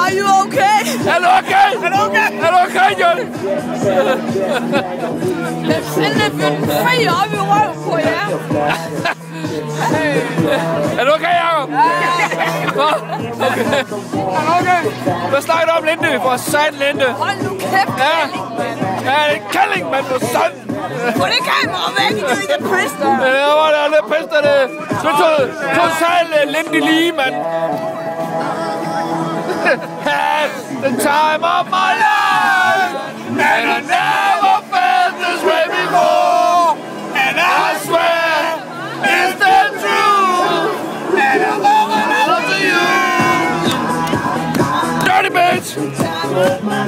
Are you okay? Er du okay? Er du okay? Er du okay, Johnny? Hvem fanden er fyret den fri op i røven på jer? Er du okay, Jacob? Okay. Er du okay? Hvad snakker du om, Linde? For satan, Linde. Hold nu kæft, Kælling. Ja, det er Kælling, mand, for satan. Få det kamera væk, du ikke pister. Ja, hvor er det pister, det. Så totalt Linde lige, mand. Had the time of my life, and I never felt this way before. And I swear it's the truth, and I'm over to you. Dirty bitch!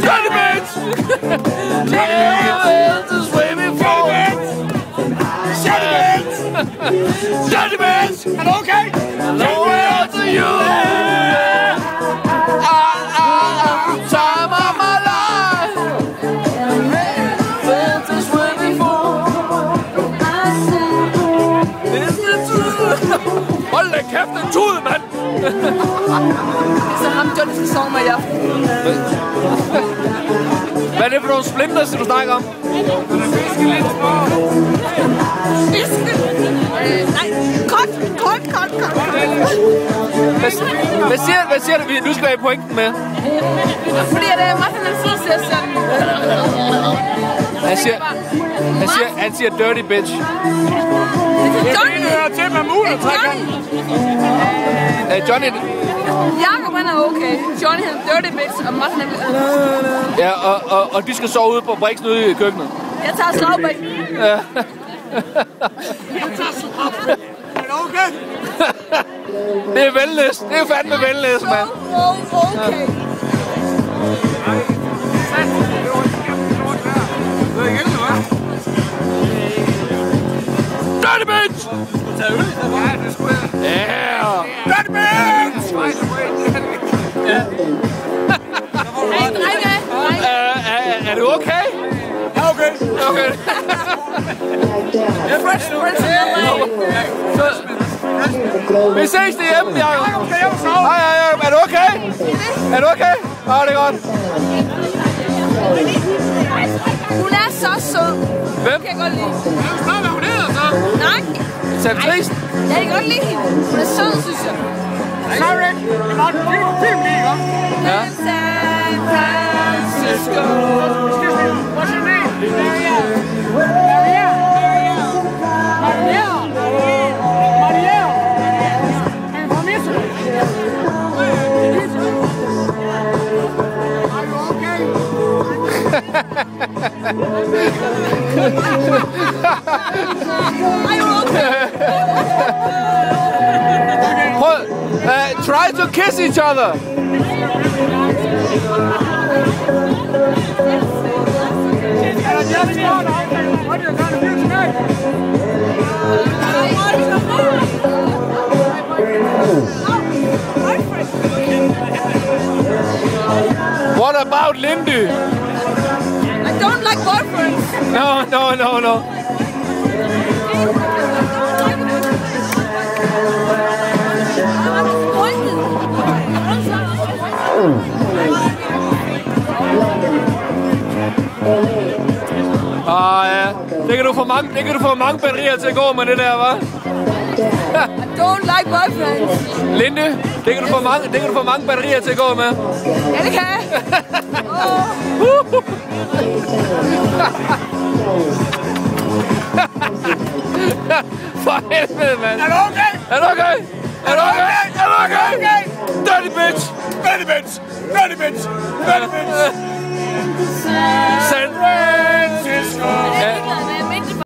Dirty bitch! Never felt this way before. Dirty bitch! Dirty bitch! And okay? I'm over to you. Time of my life. Felt this way before. It's the truth. Hold da kæft, en tud, mand. Så ham Johnny skal sove med i aften. Hvad er det for nogle splinters, du snakker om? Fiske? Nej, kort. Hvad siger du, du skal have i pointen med? Fordi det er meget sådan, siger sådan. Han siger dirty bitch. Johnny! Det hører til med mulen, trækant. Johnny... Jacob han er okay. Johnny han er dirty bitch, og Martin er... Ja, og de skal sove ude på Brixen ude i køkkenet. Jeg tager slagbæk. Ja. Jeg tager slagbæk. Er det okay? Det er wellness. Det er fandme wellness, mand. Okay. Dirty bitch! Yeah! Dirty bitch! Er du okay? Okay. Okay. Vi ses derhjemme, Jacob. Hej, Jacob. Er du okay? Er du okay? Åh, det er godt. Hun er så sød. Hvem? Kan jeg godt lide. Hvad hun hedder så? Nej. Servitrisen? Jeg kan godt lide hende. Hun er sød, synes jeg. Sorry. Det var en film lige, ikke? Ja. San Francisco. Excuse me. What's your name? Maria. I'm from Israel. Are you okay? Are you okay? Try to kiss each other. What are you gonna do tonight? What about Lindy? I don't like boyfriends. No. Ja. Det kan du få mange batterier til at gå med det der, hva'? I don't like boyfriends. Linde, det kan du få mange batterier til at gå med. Ja, det kan jeg. For helvede, mand. Er du okay? Er du okay? Er du okay? Er du okay? Okay. Dirty bitch! Dirty bitch! Dirty bitch! Dirty bitch!